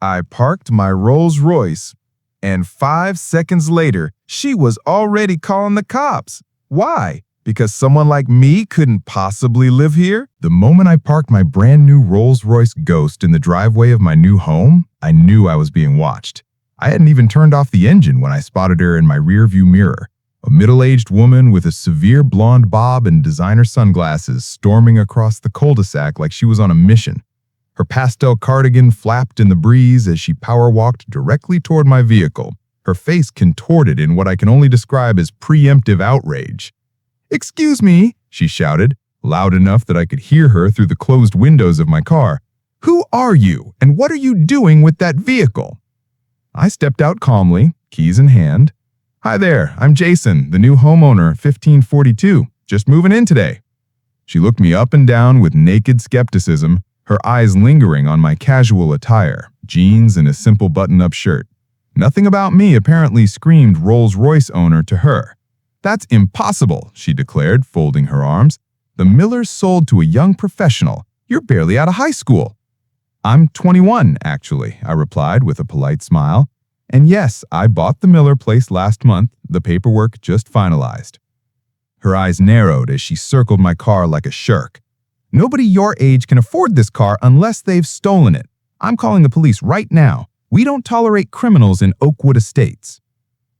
I parked my Rolls-Royce, and 5 seconds later, she was already calling the cops. Why? Because someone like me couldn't possibly live here? The moment I parked my brand new Rolls-Royce Ghost in the driveway of my new home, I knew I was being watched. I hadn't even turned off the engine when I spotted her in my rearview mirror. A middle-aged woman with a severe blonde bob and designer sunglasses storming across the cul-de-sac like she was on a mission. Her pastel cardigan flapped in the breeze as she power-walked directly toward my vehicle, her face contorted in what I can only describe as preemptive outrage. "Excuse me," she shouted, loud enough that I could hear her through the closed windows of my car. "Who are you, and what are you doing with that vehicle?" I stepped out calmly, keys in hand. "Hi there, I'm Jason, the new homeowner, 1542. Just moving in today." She looked me up and down with naked skepticism, her eyes lingering on my casual attire, jeans and a simple button-up shirt. Nothing about me apparently screamed Rolls-Royce owner to her. "That's impossible," she declared, folding her arms. "The Millers sold to a young professional. You're barely out of high school." "I'm 21, actually," I replied with a polite smile. "And yes, I bought the Miller place last month, the paperwork just finalized." Her eyes narrowed as she circled my car like a shirk. "Nobody your age can afford this car unless they've stolen it. I'm calling the police right now. We don't tolerate criminals in Oakwood Estates."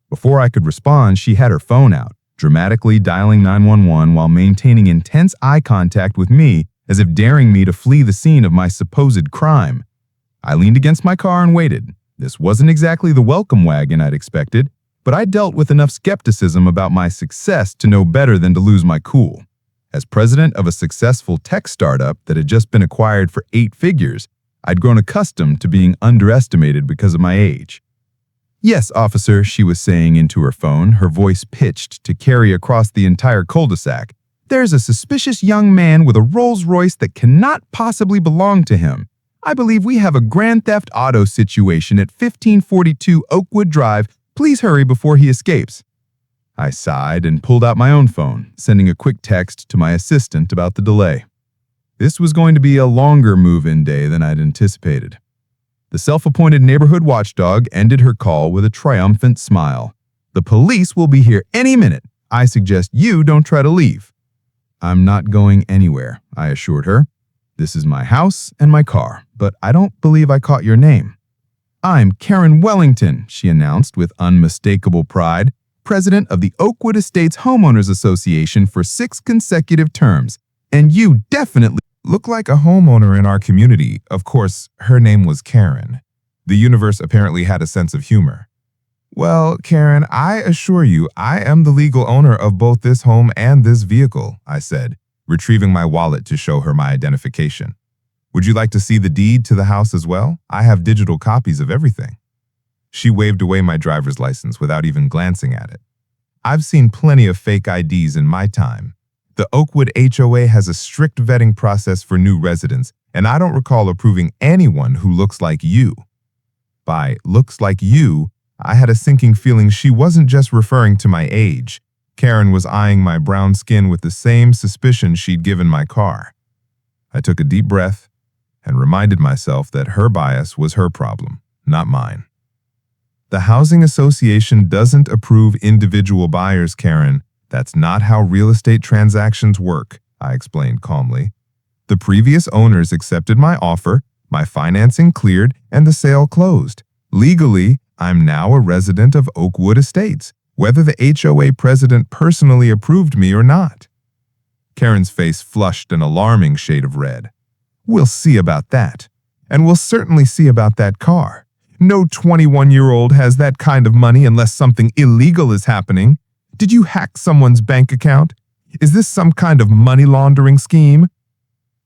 Before I could respond, she had her phone out, dramatically dialing 911 while maintaining intense eye contact with me as if daring me to flee the scene of my supposed crime. I leaned against my car and waited. This wasn't exactly the welcome wagon I'd expected, but I dealt with enough skepticism about my success to know better than to lose my cool. As president of a successful tech startup that had just been acquired for 8 figures, I'd grown accustomed to being underestimated because of my age. "Yes, officer," she was saying into her phone, her voice pitched to carry across the entire cul-de-sac. "There's a suspicious young man with a Rolls-Royce that cannot possibly belong to him. I believe we have a grand theft auto situation at 1542 Oakwood Drive. Please hurry before he escapes." I sighed and pulled out my own phone, sending a quick text to my assistant about the delay. This was going to be a longer move-in day than I'd anticipated. The self-appointed neighborhood watchdog ended her call with a triumphant smile. "The police will be here any minute. I suggest you don't try to leave." "I'm not going anywhere," I assured her. "This is my house and my car, but I don't believe I caught your name." "I'm Karen Wellington," she announced with unmistakable pride, "president of the Oakwood Estates Homeowners Association for 6 consecutive terms, and you definitely look like a homeowner in our community." Of course, her name was Karen. The universe apparently had a sense of humor. "Well, Karen, I assure you I am the legal owner of both this home and this vehicle," I said, retrieving my wallet to show her my identification. "Would you like to see the deed to the house as well? I have digital copies of everything." She waved away my driver's license without even glancing at it. "I've seen plenty of fake IDs in my time. The Oakwood HOA has a strict vetting process for new residents, and I don't recall approving anyone who looks like you." By "looks like you," I had a sinking feeling she wasn't just referring to my age. Karen was eyeing my brown skin with the same suspicion she'd given my car. I took a deep breath and reminded myself that her bias was her problem, not mine. "The housing association doesn't approve individual buyers, Karen. That's not how real estate transactions work," I explained calmly. "The previous owners accepted my offer, my financing cleared, and the sale closed. Legally, I'm now a resident of Oakwood Estates, whether the HOA president personally approved me or not." Karen's face flushed an alarming shade of red. "We'll see about that. And we'll certainly see about that car. No 21-year-old has that kind of money unless something illegal is happening. Did you hack someone's bank account? Is this some kind of money laundering scheme?"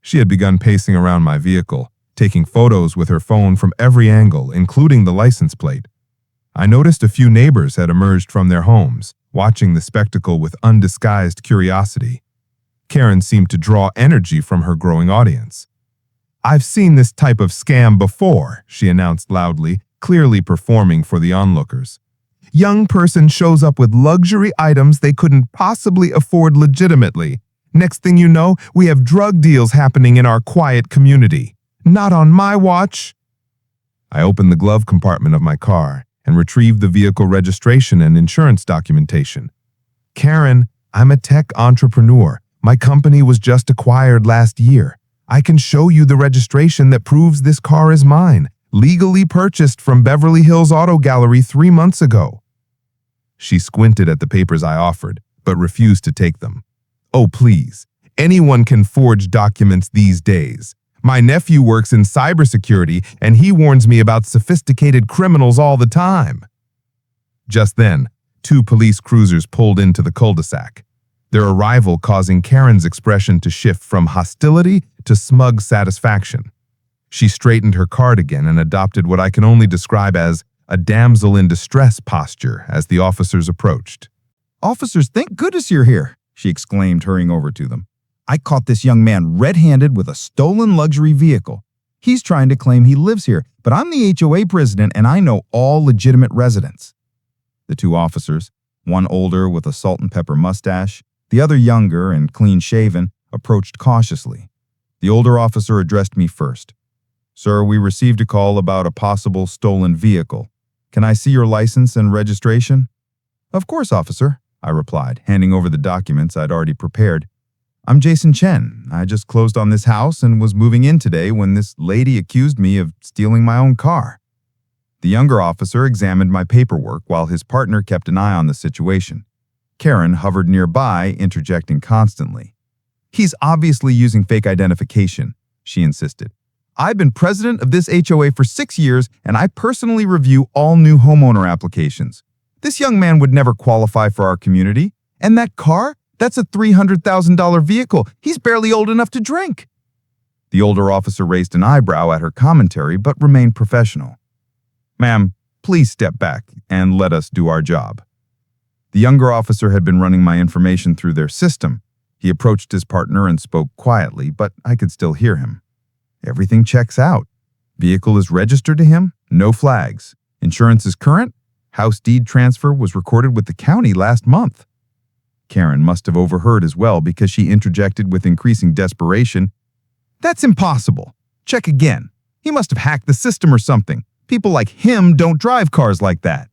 She had begun pacing around my vehicle, taking photos with her phone from every angle, including the license plate. I noticed a few neighbors had emerged from their homes, watching the spectacle with undisguised curiosity. Karen seemed to draw energy from her growing audience. "I've seen this type of scam before," she announced loudly, clearly performing for the onlookers. "Young person shows up with luxury items they couldn't possibly afford legitimately. Next thing you know, we have drug deals happening in our quiet community. Not on my watch." I opened the glove compartment of my car and retrieved the vehicle registration and insurance documentation. Karen, I'm a tech entrepreneur. My company was just acquired last year. I can show you the registration that proves this car is mine, legally purchased from Beverly Hills Auto Gallery 3 months ago. She squinted at the papers I offered, but refused to take them. Oh, please. Anyone can forge documents these days. My nephew works in cybersecurity, and he warns me about sophisticated criminals all the time. Just then, 2 police cruisers pulled into the cul-de-sac, their arrival causing Karen's expression to shift from hostility to smug satisfaction. She straightened her card again and adopted what I can only describe as a damsel in distress posture as the officers approached. "Officers, thank goodness you're here," she exclaimed, hurrying over to them. "I caught this young man red-handed with a stolen luxury vehicle. He's trying to claim he lives here, but I'm the HOA president and I know all legitimate residents." The 2 officers, one older with a salt and pepper mustache, the other younger and clean-shaven, approached cautiously. The older officer addressed me first. "Sir, we received a call about a possible stolen vehicle. Can I see your license and registration?" "Of course, officer," I replied, handing over the documents I'd already prepared. "I'm Jason Chen. I just closed on this house and was moving in today when this lady accused me of stealing my own car." The younger officer examined my paperwork while his partner kept an eye on the situation. Karen hovered nearby, interjecting constantly. "He's obviously using fake identification," she insisted. "I've been president of this HOA for 6 years, and I personally review all new homeowner applications. This young man would never qualify for our community. And that car? That's a $300,000 vehicle. He's barely old enough to drink." The older officer raised an eyebrow at her commentary, but remained professional. "Ma'am, please step back and let us do our job." The younger officer had been running my information through their system. He approached his partner and spoke quietly, but I could still hear him. "Everything checks out. Vehicle is registered to him, no flags. Insurance is current. House deed transfer was recorded with the county last month." Karen must have overheard as well because she interjected with increasing desperation. "That's impossible. Check again. He must have hacked the system or something. People like him don't drive cars like that."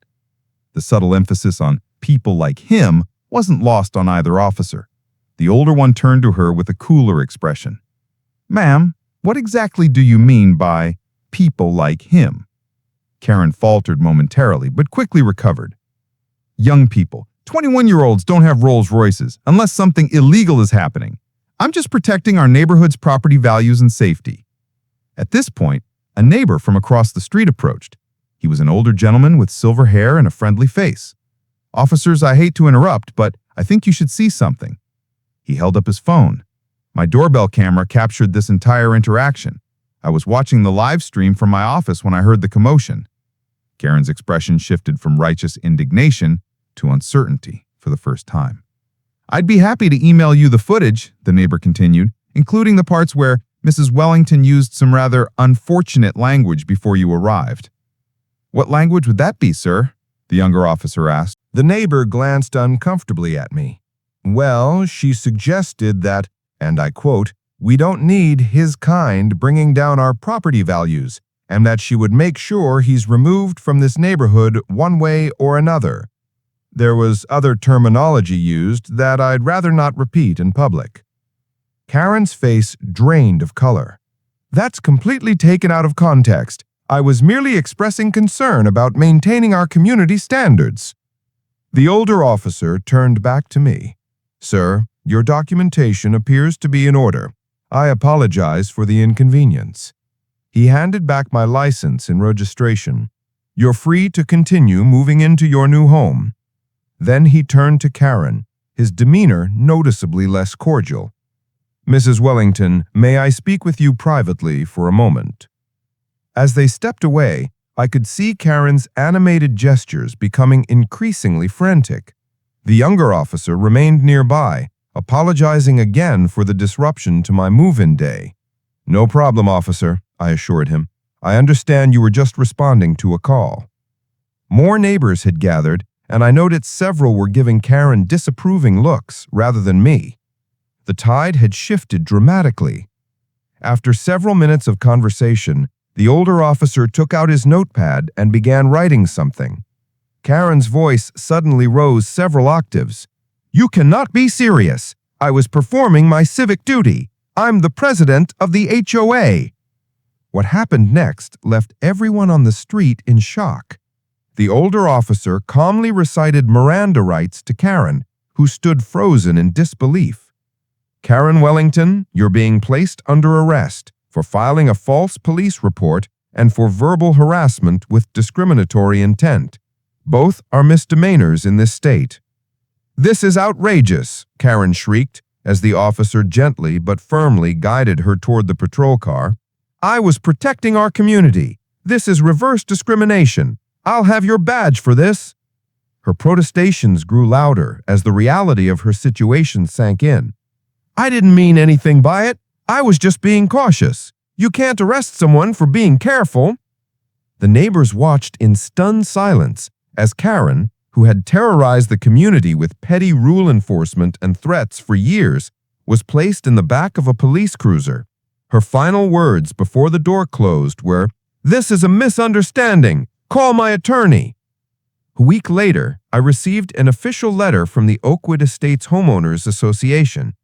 The subtle emphasis on "people like him" wasn't lost on either officer. The older one turned to her with a cooler expression. "Ma'am, what exactly do you mean by people like him?" Karen faltered momentarily, but quickly recovered. "Young people, 21-year-olds don't have Rolls-Royces unless something illegal is happening. I'm just protecting our neighborhood's property values and safety." At this point, a neighbor from across the street approached. He was an older gentleman with silver hair and a friendly face. "Officers, I hate to interrupt, but I think you should see something." He held up his phone. My doorbell camera captured this entire interaction. I was watching the live stream from my office when I heard the commotion. Karen's expression shifted from righteous indignation to uncertainty for the first time. "I'd be happy to email you the footage," the neighbor continued, "including the parts where Mrs. Wellington used some rather unfortunate language before you arrived." "What language would that be, sir?" the younger officer asked. The neighbor glanced uncomfortably at me. "Well, she suggested that, and I quote, we don't need his kind bringing down our property values, and that she would make sure he's removed from this neighborhood one way or another. There was other terminology used that I'd rather not repeat in public." Karen's face drained of color. "That's completely taken out of context. I was merely expressing concern about maintaining our community standards." The older officer turned back to me. "Sir, your documentation appears to be in order. I apologize for the inconvenience." He handed back my license and registration. "You're free to continue moving into your new home." Then he turned to Karen, his demeanor noticeably less cordial. "Mrs. Wellington, may I speak with you privately for a moment?" As they stepped away, I could see Karen's animated gestures becoming increasingly frantic. The younger officer remained nearby, apologizing again for the disruption to my move-in day. "No problem, officer," I assured him. "I understand you were just responding to a call." More neighbors had gathered, and I noted several were giving Karen disapproving looks rather than me. The tide had shifted dramatically. After several minutes of conversation, The older officer took out his notepad and began writing something. Karen's voice suddenly rose several octaves. "You cannot be serious. I was performing my civic duty. I'm the president of the HOA." What happened next left everyone on the street in shock. The older officer calmly recited Miranda rights to Karen, who stood frozen in disbelief. "Karen Wellington, you're being placed under arrest for filing a false police report and for verbal harassment with discriminatory intent. Both are misdemeanors in this state." "This is outrageous," Karen shrieked as the officer gently but firmly guided her toward the patrol car. "I was protecting our community. This is reverse discrimination. I'll have your badge for this." Her protestations grew louder as the reality of her situation sank in. "I didn't mean anything by it. I was just being cautious. You can't arrest someone for being careful." The neighbors watched in stunned silence as Karen, who had terrorized the community with petty rule enforcement and threats for years, was placed in the back of a police cruiser. Her final words before the door closed were, "This is a misunderstanding. Call my attorney." A week later, I received an official letter from the Oakwood Estates Homeowners Association.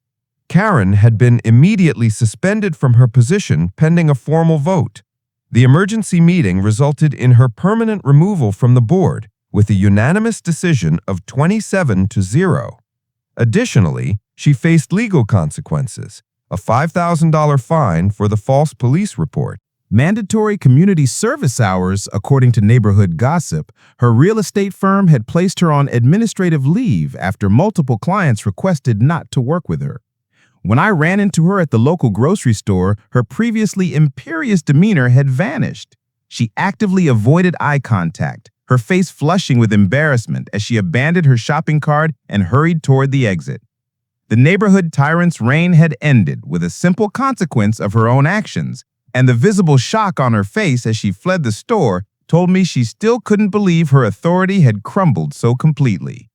Karen had been immediately suspended from her position pending a formal vote. The emergency meeting resulted in her permanent removal from the board, with a unanimous decision of 27-0. Additionally, she faced legal consequences, a $5,000 fine for the false police report, mandatory community service hours, according to neighborhood gossip. Her real estate firm had placed her on administrative leave after multiple clients requested not to work with her. When I ran into her at the local grocery store, her previously imperious demeanor had vanished. She actively avoided eye contact, her face flushing with embarrassment as she abandoned her shopping cart and hurried toward the exit. The neighborhood tyrant's reign had ended with a simple consequence of her own actions, and the visible shock on her face as she fled the store told me she still couldn't believe her authority had crumbled so completely.